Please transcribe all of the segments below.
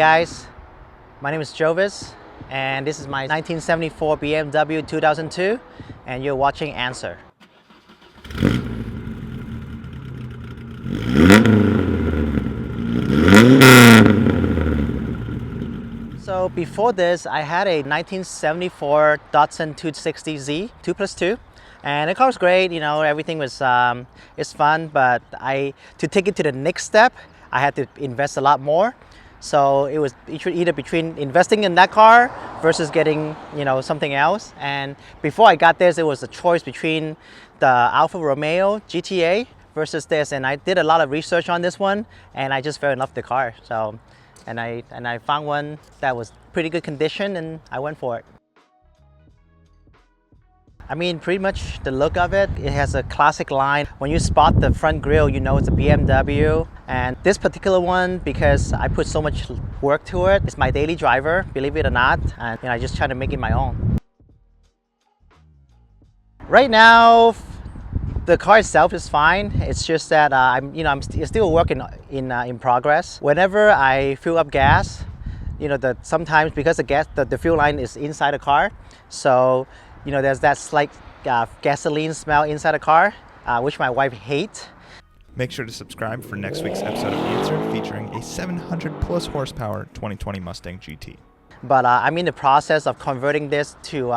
guys, my name is Jovis and this is my 1974 BMW 2002 and you're watching Answer. So before this, I had a 1974 Datsun 260Z 2+2, and the car was great. You know, everything was it's fun, but to take it to the next step, I had to invest a lot more. So it was either between investing in that car versus getting, you know, something else. And before I got this, it was a choice between the Alfa Romeo GTA versus this, and I did a lot of research on this one, and I just fell in love with the car. So. And I found one that was pretty good condition and I went for it. I mean, pretty much the look of it, it has a classic line. When you spot the front grille, you know it's a BMW. And this particular one, because I put so much work to it, it's my daily driver, believe it or not. And I just try to make it my own. Right now, the car itself is fine. It's just that I'm still a work in progress. Whenever I fill up gas, you know, sometimes because the fuel line is inside the car, so you know there's that slight gasoline smell inside the car, which my wife hates. Make sure to subscribe for next week's episode of Answer, featuring a 700+ horsepower 2020 Mustang GT. But I'm in the process of converting this to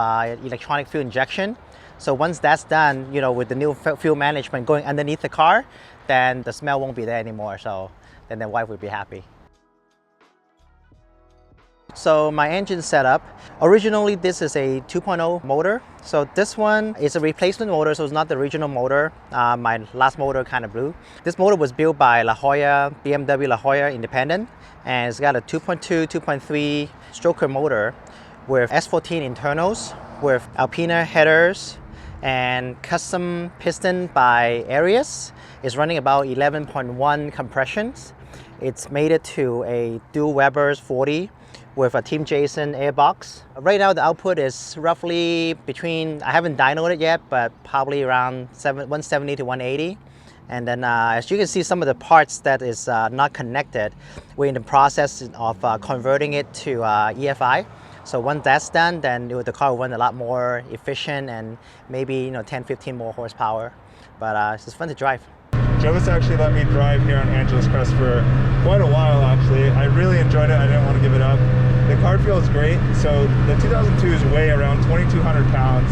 electronic fuel injection. So once that's done, you know, with the new fuel management going underneath the car, then the smell won't be there anymore. So then the wife will be happy. So my engine setup, originally this is a 2.0 motor. So this one is a replacement motor, so it's not the original motor. My last motor kind of blew. This motor was built by La Jolla, BMW La Jolla Independent, and it's got a 2.2, 2.3 stroker motor with S14 internals, with Alpina headers, and custom piston by Arias. Is running about 11.1 compressions. It's mated to a dual Weber's 40 with a Team Jason airbox. Right now the output is roughly between, I haven't dynoed it yet, but probably around 170 to 180. And then as you can see, some of the parts that is not connected, we're in the process of converting it to EFI. So once that's done, then the car will run a lot more efficient and maybe 10-15 more horsepower. But it's just fun to drive. Jovis actually let me drive here on Angeles Crest for quite a while actually. I really enjoyed it. I didn't want to give it up. The car feels great. So the 2002 is weigh around 2,200 pounds.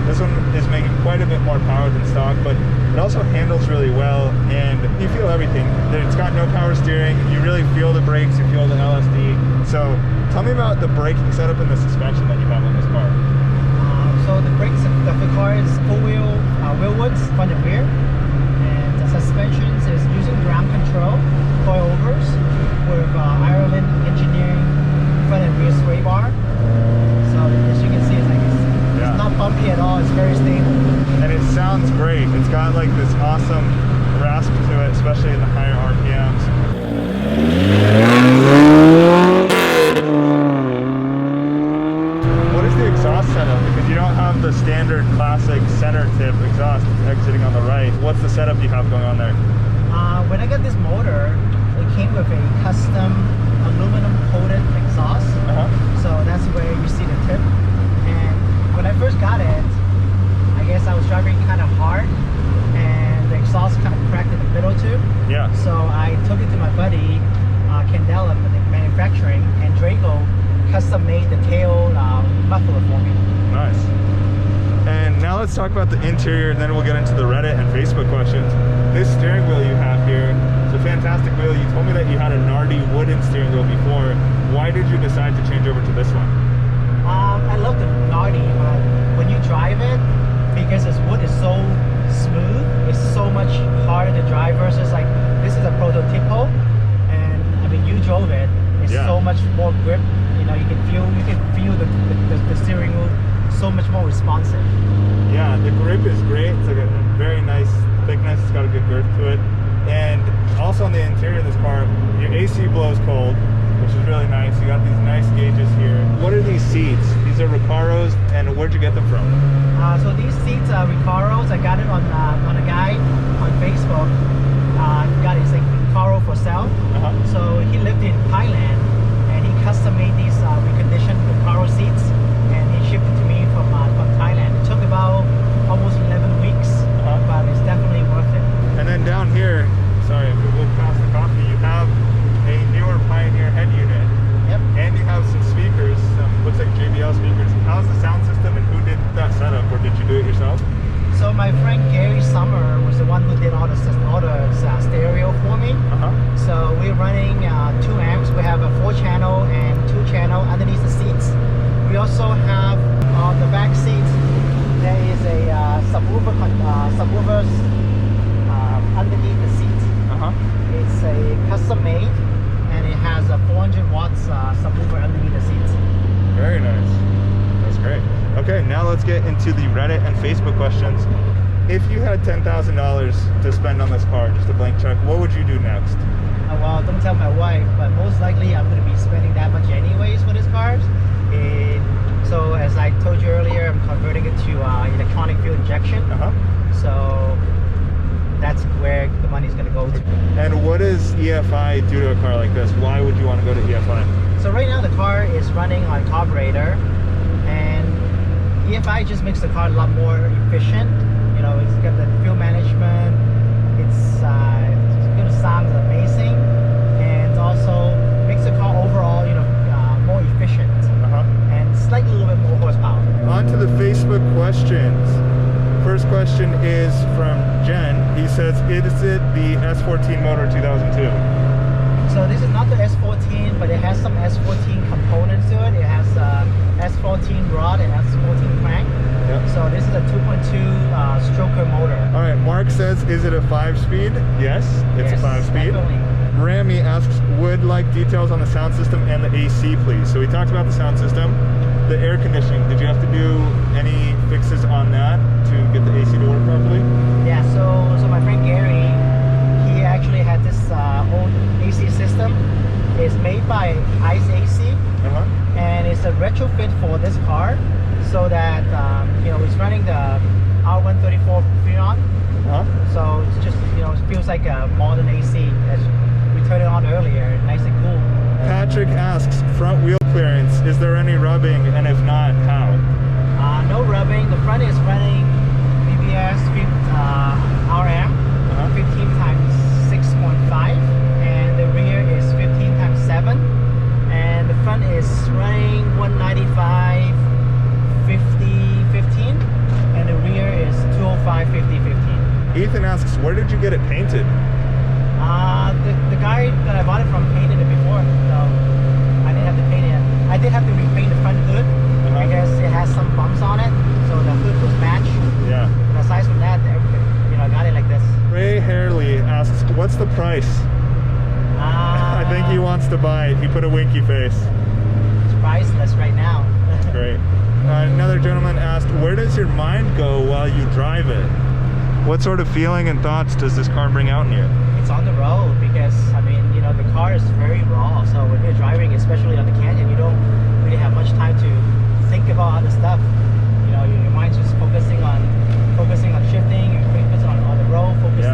This one is making quite a bit more power than stock, but it also handles really well and you feel everything. It's got no power steering. You really feel the brakes, you feel the LSD. So tell me about the braking setup and the suspension that you have on this car. So the brakes of the car is full-wheel wheelwoods, front and rear. And the suspensions is using ground control, coilovers, with Ireland engineering front and rear sway bar. So as you can see, it's not bumpy at all, it's very stable. And it sounds great. It's got like this awesome rasp to it, especially in the higher RPMs. What is the exhaust setup? Because you don't have the standard classic center tip exhaust exiting on the right. What's the setup you have going on there? When I got this motor, it came with a custom aluminum coated exhaust. So that's where you see the tip. And when I first got it, I guess I was driving kind of hard and the exhaust kind of cracked in the middle too. Yeah. So I took it to my buddy, Candela Manufacturing, and Draco custom made the tail muffler for me. Nice. And now let's talk about the interior, and then we'll get into the Reddit and Facebook questions. This steering wheel you have here is a fantastic wheel. You told me that you had a ANSWRD wooden steering wheel before. Why did you decide to change over to this one? I love the ANSWRD, but when you drive it, because this wood is so smooth, it's so much harder to drive versus like this is a prototypical, and I mean you drove it. It's so much more grip. You know, you can feel the steering wheel so much more responsive. Yeah, the grip is great. It's like a very nice thickness. It's got a good girth to it. And also on the interior of this car, your AC blows cold, which is really nice. You got these nice gauges here. What are these seats? These are Recaros, and where'd you get them from? So these seats are Recaros. I got it on a guy on Facebook. Got his like Recaro for sale. So he lived in Thailand, and my friend Gary Summer was the one who did all the stereo for me. So we're running 2 amps. We have a 4-channel and 2-channel underneath the seats. We also have on the back seats, there is a subwoofers underneath the seat. It's a custom made, and it has a 400 watts subwoofer underneath the seats. Very nice. That's great. Okay, now let's get into the Reddit and Facebook questions. If you had $10,000 to spend on this car, just a blank check, what would you do next? Well, don't tell my wife, but most likely I'm going to be spending that much anyways for this car. So as I told you earlier, I'm converting it to electronic fuel injection. So that's where the money's going to go to. And what does EFI do to a car like this? Why would you want to go to EFI? So right now the car is running on carburetor, and EFI just makes the car a lot more efficient. You know, it's got the fuel management. It's going to sound amazing, and also makes the car overall, you know, more efficient and slightly a little bit more horsepower. On to the Facebook questions. First question is from Jen. He says, is it the S14 motor 2002? So this is not the S14, but it has some S14 components to it. It has S14 rod and S14 crank. So this is a 2.2 stroker motor. All right, Mark says, is it a 5-speed? Yes, it's a 5-speed. Definitely. Rami asks, would like details on the sound system and the AC, please. So we talked about the sound system. The air conditioning, did you have to do any fixes on that to get the AC to work properly? Yeah, so my friend Gary, he actually had this old AC system. It's made by Ice AC, and it's a retrofit for this car, so that you know, it's running the R134 Freon. So it's just, you know, it feels like a modern AC as we turned it on earlier, nice and cool. Patrick asks, front wheel clearance, is there any rubbing, and if not, how? No rubbing. The front is running BBS RM 15 times 6.5, and the rear is 15 times 7, and the front is running 195 50 15, and the rear is 205 50 15. Ethan asks, where did you get it painted? The guy that I bought it from painted it before, so I didn't have to paint it. I did have to repaint the front hood because it has some bumps on it, so the hood was matched. But aside from that, you know, I got it like this. Ray Harley asks, what's the price? I think he wants to buy it. He put a winky face. It's priceless right now. Great. Another gentleman asked, where does your mind go while you drive it? What sort of feeling and thoughts does this car bring out in you? It's on the road because, I mean, you know, the car is very raw. So when you're driving, especially on the canyon, you don't really have much time to think about other stuff. You know, your mind's just focusing on shifting, and focusing on the road, focusing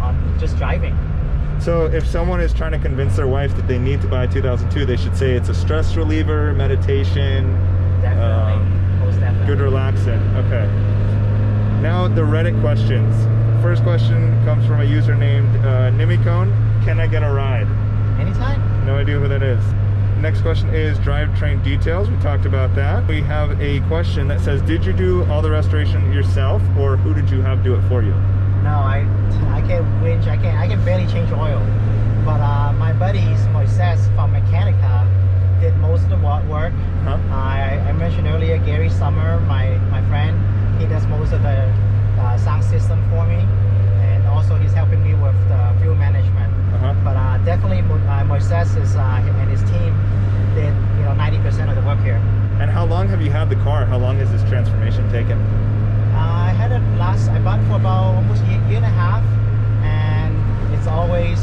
on just driving. So if someone is trying to convince their wife that they need to buy a 2002, they should say it's a stress reliever, meditation, Definitely. Most definitely. good relaxant. Okay. Now the Reddit questions. First question comes from a user named Nimicone. Can I get a ride? Anytime. No idea who that is. Next question is drivetrain details. We talked about that. We have a question that says, did you do all the restoration yourself, or who did you have do it for you? No, I can't winch. I can barely change oil. But my buddies, Moises from Mechanica, did most of the work. I mentioned earlier Gary Summer, my friend. He does most of the sound system for me, and also he's helping me with the fuel management. But definitely Moises and his team did, you know, 90% of the work here. And how long have you had the car? How long has this transformation taken? I bought it for about almost a year and a half, and it's always,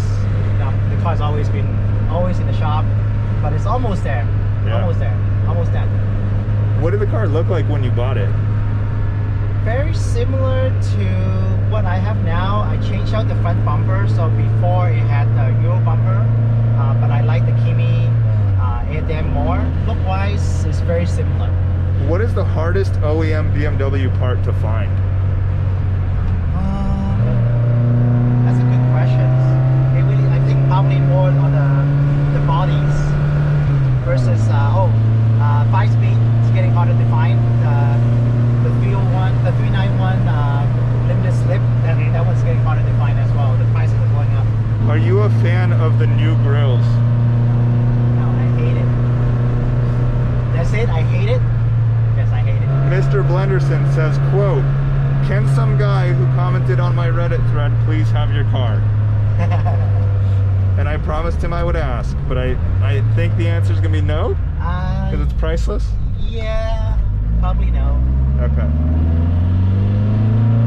you know, the car's always in the shop, but it's almost there. Almost done. What did the car look like when you bought it? Very similar to what I have now. I changed out the front bumper, so before it had the Euro bumper, but I like the Kimi air dam more. Look-wise, it's very similar. What is the hardest OEM BMW part to find? That's a good question. I think probably more on the bodies versus 5-speed. It's getting harder to find. The 391 fan of the new grills? No, I hate it. That's it? I hate it? Yes, I hate it. Mr. Blenderson says, quote, "Can some guy who commented on my Reddit thread please have your car?" And I promised him I would ask, but I think the answer is going to be no, because it's priceless? Yeah, probably no. Okay.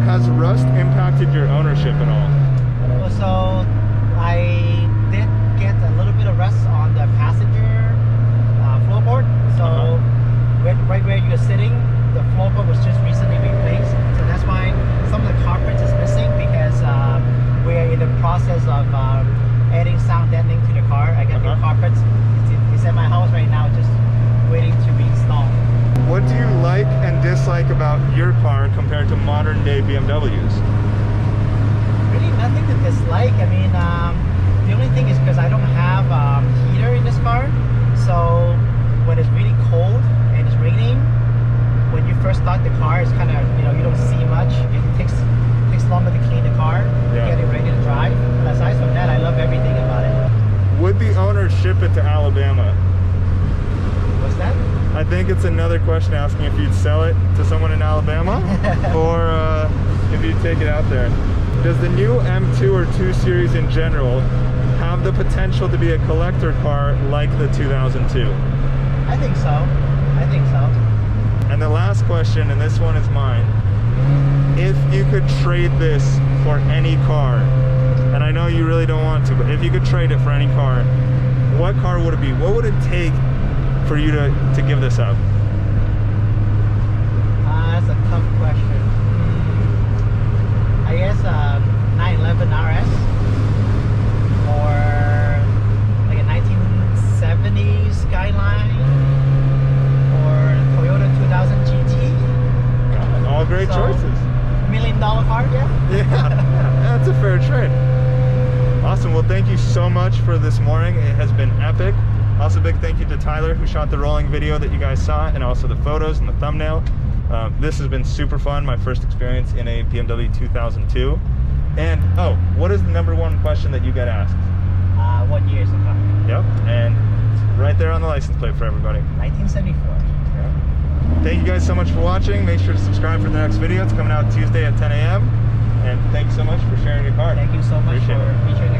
Has rust impacted your ownership at all? So I did get a little bit of rust on the passenger floorboard. So right where you're sitting, the floorboard was just recently replaced. So that's why some of the carpet is missing, because we're in the process of adding sound deadening to the car. I got new carpets. It's at my house right now, just waiting to be installed. What do you like and dislike about your car compared to modern day BMWs? Really nothing to dislike. I mean, the only thing is because I don't have heater in this car, so when it's really cold and it's raining, when you first start the car, it's kind of, you don't see much. It takes longer to clean the car, get it ready to drive. But aside from that, I love everything about it. Would the owner ship it to Alabama? What's that? I think it's another question asking if you'd sell it to someone in Alabama or if you'd take it out there. Does the new M2 or 2 Series in general have the potential to be a collector car like the 2002? I think so. I think so. And the last question, and this one is mine. If you could trade this for any car, and I know you really don't want to, but if you could trade it for any car, what car would it be? What would it take for you to give this up? That's a tough question. I guess 911 RS, or like a 1970s Skyline, or Toyota 2000 GT. God, all great choices. $1 million car, yeah? Yeah, that's a fair trade. Awesome. Well, thank you so much for this morning. It has been epic. Also, big thank you to Tyler, who shot the rolling video that you guys saw, and also the photos and the thumbnail. This has been super fun. My first experience in a BMW 2002. And, what is the #1 question that you get asked? What year is the car? Yep, and it's right there on the license plate for everybody. 1974. Yeah. Thank you guys so much for watching. Make sure to subscribe for the next video. It's coming out Tuesday at 10 a.m. And thank you so much for sharing your car. Thank you so much for featuring